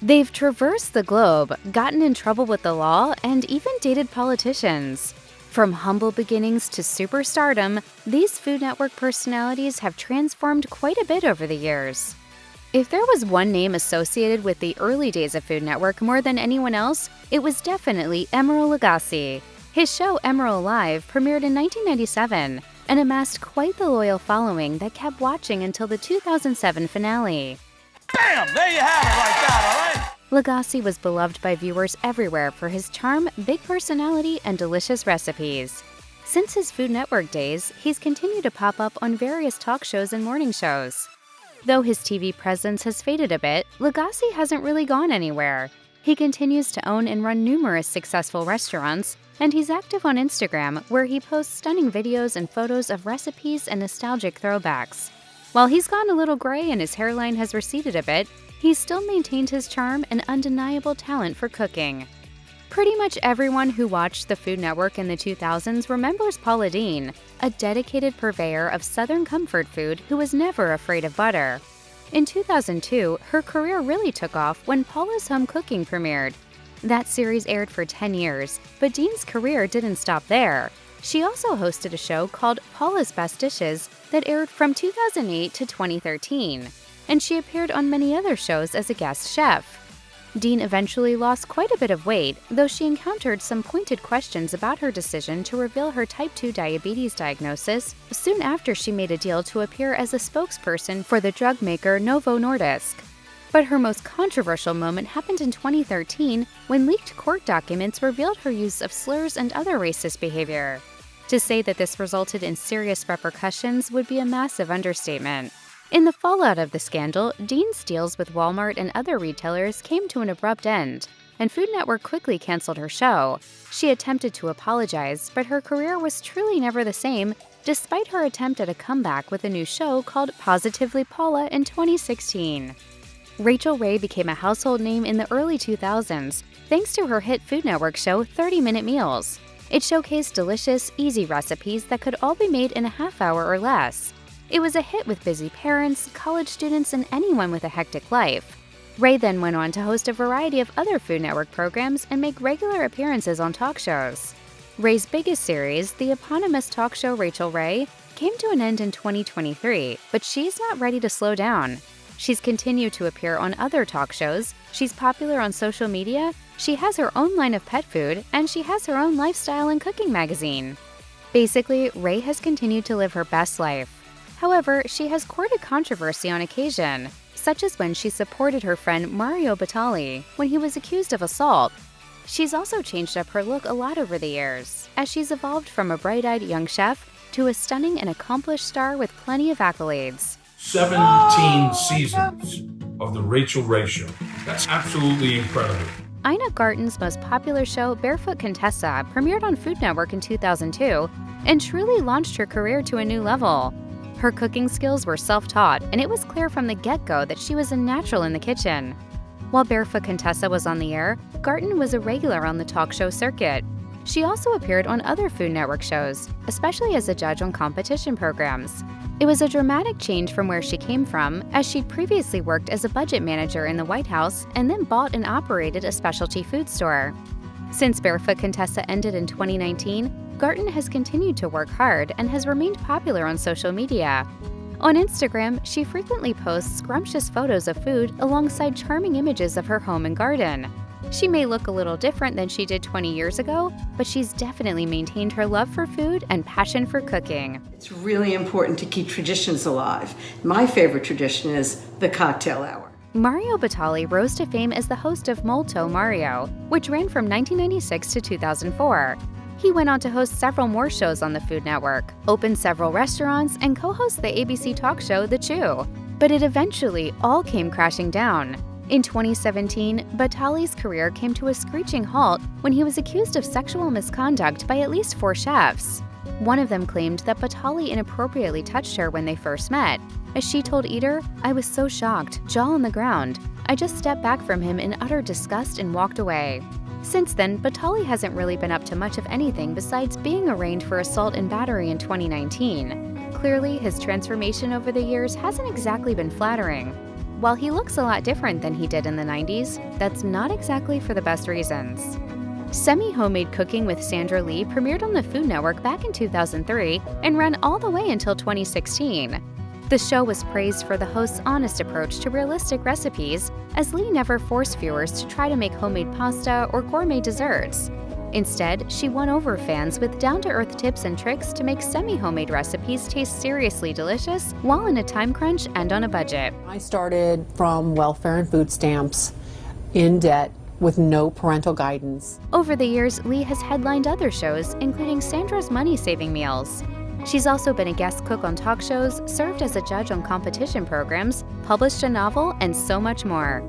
They've traversed the globe, gotten in trouble with the law, and even dated politicians. From humble beginnings to superstardom, these Food Network personalities have transformed quite a bit over the years. If there was one name associated with the early days of Food Network more than anyone else, it was definitely Emeril Lagasse. His show Emeril Live premiered in 1997 and amassed quite the loyal following that kept watching until the 2007 finale. Bam! There you have it like that, all right? Lagasse was beloved by viewers everywhere for his charm, big personality, and delicious recipes. Since his Food Network days, he's continued to pop up on various talk shows and morning shows. Though his TV presence has faded a bit, Lagasse hasn't really gone anywhere. He continues to own and run numerous successful restaurants, and he's active on Instagram, where he posts stunning videos and photos of recipes and nostalgic throwbacks. While he's gone a little gray and his hairline has receded a bit, he's still maintained his charm and undeniable talent for cooking. Pretty much everyone who watched the Food Network in the 2000s remembers Paula Deen, a dedicated purveyor of Southern comfort food who was never afraid of butter. In 2002, her career really took off when Paula's Home Cooking premiered. That series aired for 10 years, but Deen's career didn't stop there. She also hosted a show called Paula's Best Dishes that aired from 2008 to 2013, and she appeared on many other shows as a guest chef. Deen eventually lost quite a bit of weight, though she encountered some pointed questions about her decision to reveal her type 2 diabetes diagnosis soon after she made a deal to appear as a spokesperson for the drug maker Novo Nordisk. But her most controversial moment happened in 2013 when leaked court documents revealed her use of slurs and other racist behavior. To say that this resulted in serious repercussions would be a massive understatement. In the fallout of the scandal, Deen's deals with Walmart and other retailers came to an abrupt end, and Food Network quickly canceled her show. She attempted to apologize, but her career was truly never the same, despite her attempt at a comeback with a new show called Positively Paula in 2016. Rachael Ray became a household name in the early 2000s, thanks to her hit Food Network show 30-Minute Meals. It showcased delicious, easy recipes that could all be made in a half hour or less. It was a hit with busy parents, college students, and anyone with a hectic life. Ray then went on to host a variety of other Food Network programs and make regular appearances on talk shows. Ray's biggest series, the eponymous talk show Rachael Ray, came to an end in 2023, but she's not ready to slow down. She's continued to appear on other talk shows, she's popular on social media, she has her own line of pet food, and she has her own lifestyle and cooking magazine. Basically, Ray has continued to live her best life. However, she has courted controversy on occasion, such as when she supported her friend Mario Batali when he was accused of assault. She's also changed up her look a lot over the years, as she's evolved from a bright-eyed young chef to a stunning and accomplished star with plenty of accolades. 17 seasons of the Rachael Ray Show. That's absolutely incredible. Ina Garten's most popular show, Barefoot Contessa, premiered on Food Network in 2002 and truly launched her career to a new level. Her cooking skills were self-taught, and it was clear from the get-go that she was a natural in the kitchen. While Barefoot Contessa was on the air, Garten was a regular on the talk show circuit. She also appeared on other Food Network shows, especially as a judge on competition programs. It was a dramatic change from where she came from, as she'd previously worked as a budget manager in the White House and then bought and operated a specialty food store. Since Barefoot Contessa ended in 2019, Garten has continued to work hard and has remained popular on social media. On Instagram, she frequently posts scrumptious photos of food alongside charming images of her home and garden. She may look a little different than she did 20 years ago, but she's definitely maintained her love for food and passion for cooking. It's really important to keep traditions alive. My favorite tradition is the cocktail hour. Mario Batali rose to fame as the host of Molto Mario, which ran from 1996 to 2004. He went on to host several more shows on the Food Network, open several restaurants, and co-host the ABC talk show The Chew. But it eventually all came crashing down. In 2017, Batali's career came to a screeching halt when he was accused of sexual misconduct by at least 4 chefs. One of them claimed that Batali inappropriately touched her when they first met. As she told Eater, "I was so shocked, jaw on the ground. I just stepped back from him in utter disgust and walked away." Since then, Batali hasn't really been up to much of anything besides being arraigned for assault and battery in 2019. Clearly, his transformation over the years hasn't exactly been flattering. while he looks a lot different than he did in the 90s, that's not exactly for the best reasons. Semi-Homemade Cooking with Sandra Lee premiered on the Food Network back in 2003 and ran all the way until 2016. The show was praised for the host's honest approach to realistic recipes, as Lee never forced viewers to try to make homemade pasta or gourmet desserts. Instead, she won over fans with down-to-earth tips and tricks to make semi-homemade recipes taste seriously delicious while in a time crunch and on a budget. I started from welfare and food stamps, in debt, with no parental guidance. Over the years, Lee has headlined other shows, including Sandra's Money-Saving Meals. She's also been a guest cook on talk shows, served as a judge on competition programs, published a novel, and so much more.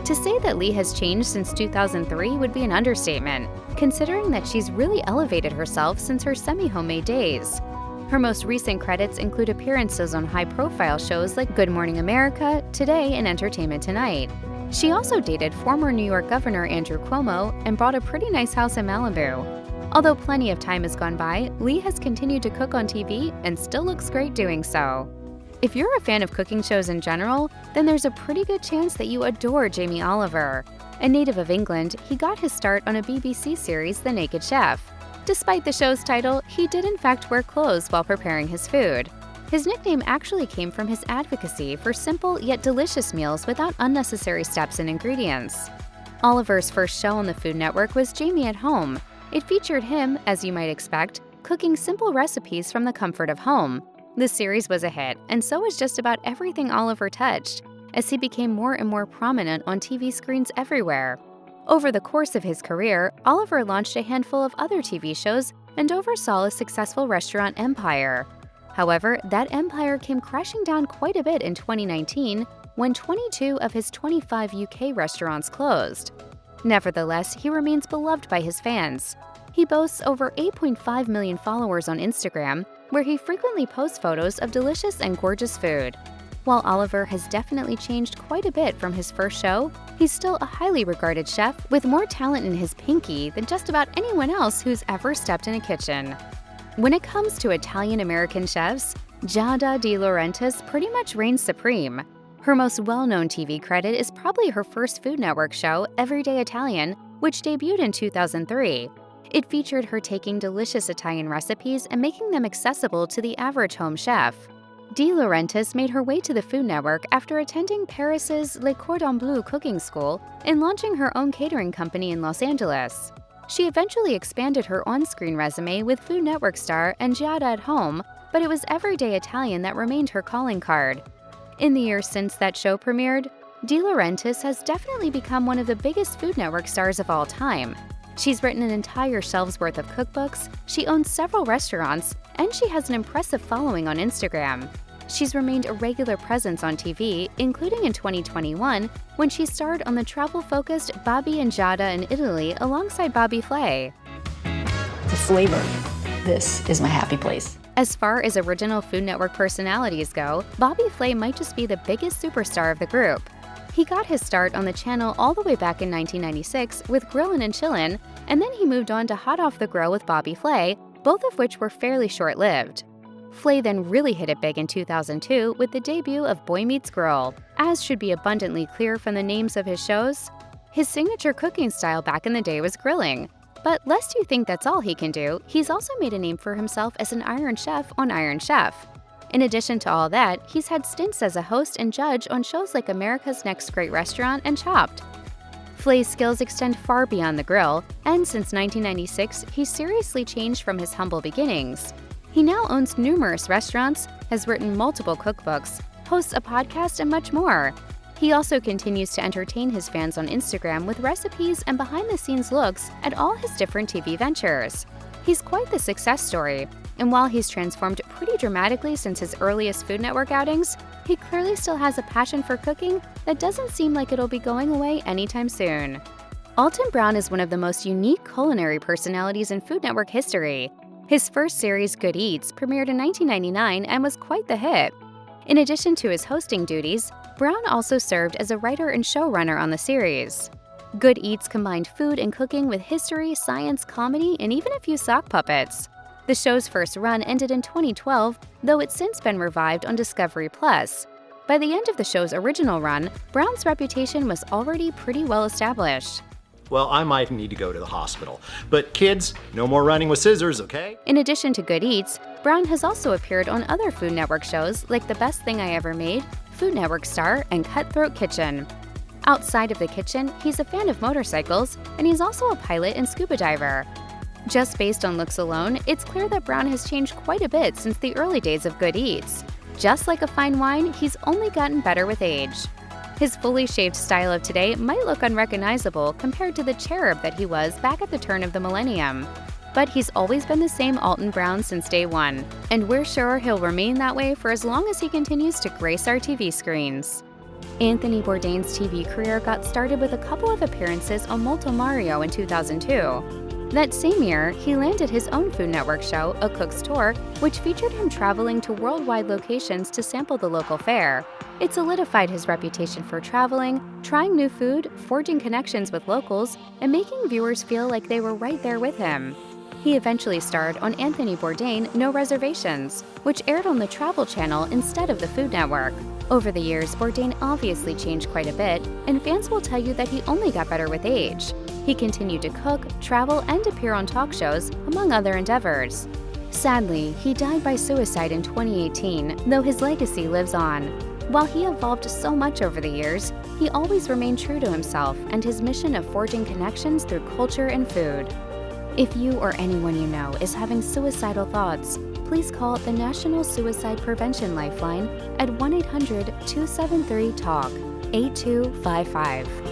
To say that Lee has changed since 2003 would be an understatement, considering that she's really elevated herself since her semi-homemade days. Her most recent credits include appearances on high-profile shows like Good Morning America, Today, and Entertainment Tonight. She also dated former New York Governor Andrew Cuomo and bought a pretty nice house in Malibu. Although plenty of time has gone by, Lee has continued to cook on TV and still looks great doing so. If you're a fan of cooking shows in general, then there's a pretty good chance that you adore Jamie Oliver. A native of England, he got his start on a BBC series, The Naked Chef. Despite the show's title, he did in fact wear clothes while preparing his food. His nickname actually came from his advocacy for simple yet delicious meals without unnecessary steps and ingredients. Oliver's first show on the Food Network was Jamie at Home. It featured him, as you might expect, cooking simple recipes from the comfort of home. The series was a hit, and so was just about everything Oliver touched, as he became more and more prominent on TV screens everywhere. Over the course of his career, Oliver launched a handful of other TV shows and oversaw a successful restaurant empire. However, that empire came crashing down quite a bit in 2019 when 22 of his 25 UK restaurants closed. Nevertheless, he remains beloved by his fans. He boasts over 8.5 million followers on Instagram, where he frequently posts photos of delicious and gorgeous food. While Oliver has definitely changed quite a bit from his first show, he's still a highly regarded chef with more talent in his pinky than just about anyone else who's ever stepped in a kitchen. When it comes to Italian-American chefs, Giada De Laurentiis pretty much reigns supreme. Her most well-known TV credit is probably her first Food Network show, Everyday Italian, which debuted in 2003. It featured her taking delicious Italian recipes and making them accessible to the average home chef. De Laurentiis made her way to the Food Network after attending Paris's Le Cordon Bleu cooking school and launching her own catering company in Los Angeles. She eventually expanded her on-screen resume with Food Network star and Giada at Home, but it was Everyday Italian that remained her calling card. In the years since that show premiered, De Laurentiis has definitely become one of the biggest Food Network stars of all time. She's written an entire shelf's worth of cookbooks, she owns several restaurants, and she has an impressive following on Instagram. She's remained a regular presence on TV, including in 2021, when she starred on the travel-focused Bobby and Giada in Italy alongside Bobby Flay. The flavor. This is my happy place. As far as original Food Network personalities go, Bobby Flay might just be the biggest superstar of the group. He got his start on the channel all the way back in 1996 with Grillin' and Chillin', and then he moved on to Hot Off the Grill with Bobby Flay, both of which were fairly short-lived. Flay then really hit it big in 2002 with the debut of Boy Meets Girl. As should be abundantly clear from the names of his shows, his signature cooking style back in the day was grilling. But lest you think that's all he can do, he's also made a name for himself as an Iron Chef on Iron Chef. In addition to all that, he's had stints as a host and judge on shows like America's Next Great Restaurant and Chopped. Flay's skills extend far beyond the grill, and since 1996, he's seriously changed from his humble beginnings. He now owns numerous restaurants, has written multiple cookbooks, hosts a podcast, and much more. He also continues to entertain his fans on Instagram with recipes and behind-the-scenes looks at all his different TV ventures. He's quite the success story, and while he's transformed pretty dramatically since his earliest Food Network outings, he clearly still has a passion for cooking that doesn't seem like it'll be going away anytime soon. Alton Brown is one of the most unique culinary personalities in Food Network history. His first series, Good Eats, premiered in 1999 and was quite the hit. In addition to his hosting duties, Brown also served as a writer and showrunner on the series. Good Eats combined food and cooking with history, science, comedy, and even a few sock puppets. The show's first run ended in 2012, though it's since been revived on Discovery+. By the end of the show's original run, Brown's reputation was already pretty well established. Well, I might need to go to the hospital. But kids, no more running with scissors, okay? In addition to Good Eats, Brown has also appeared on other Food Network shows like The Best Thing I Ever Made, Food Network Star, and Cutthroat Kitchen. Outside of the kitchen, he's a fan of motorcycles, and he's also a pilot and scuba diver. Just based on looks alone, it's clear that Brown has changed quite a bit since the early days of Good Eats. Just like a fine wine, he's only gotten better with age. His fully shaved style of today might look unrecognizable compared to the cherub that he was back at the turn of the millennium. But he's always been the same Alton Brown since day one, and we're sure he'll remain that way for as long as he continues to grace our TV screens. Anthony Bourdain's TV career got started with a couple of appearances on Molto Mario in 2002. That same year, he landed his own Food Network show, A Cook's Tour, which featured him traveling to worldwide locations to sample the local fare. It solidified his reputation for traveling, trying new food, forging connections with locals, and making viewers feel like they were right there with him. He eventually starred on Anthony Bourdain, No Reservations, which aired on the Travel Channel instead of the Food Network. Over the years, Bourdain obviously changed quite a bit, and fans will tell you that he only got better with age. He continued to cook, travel, and appear on talk shows, among other endeavors. Sadly, he died by suicide in 2018, though his legacy lives on. While he evolved so much over the years, he always remained true to himself and his mission of forging connections through culture and food. If you or anyone you know is having suicidal thoughts, please call the National Suicide Prevention Lifeline at 1-800-273-TALK, 8255.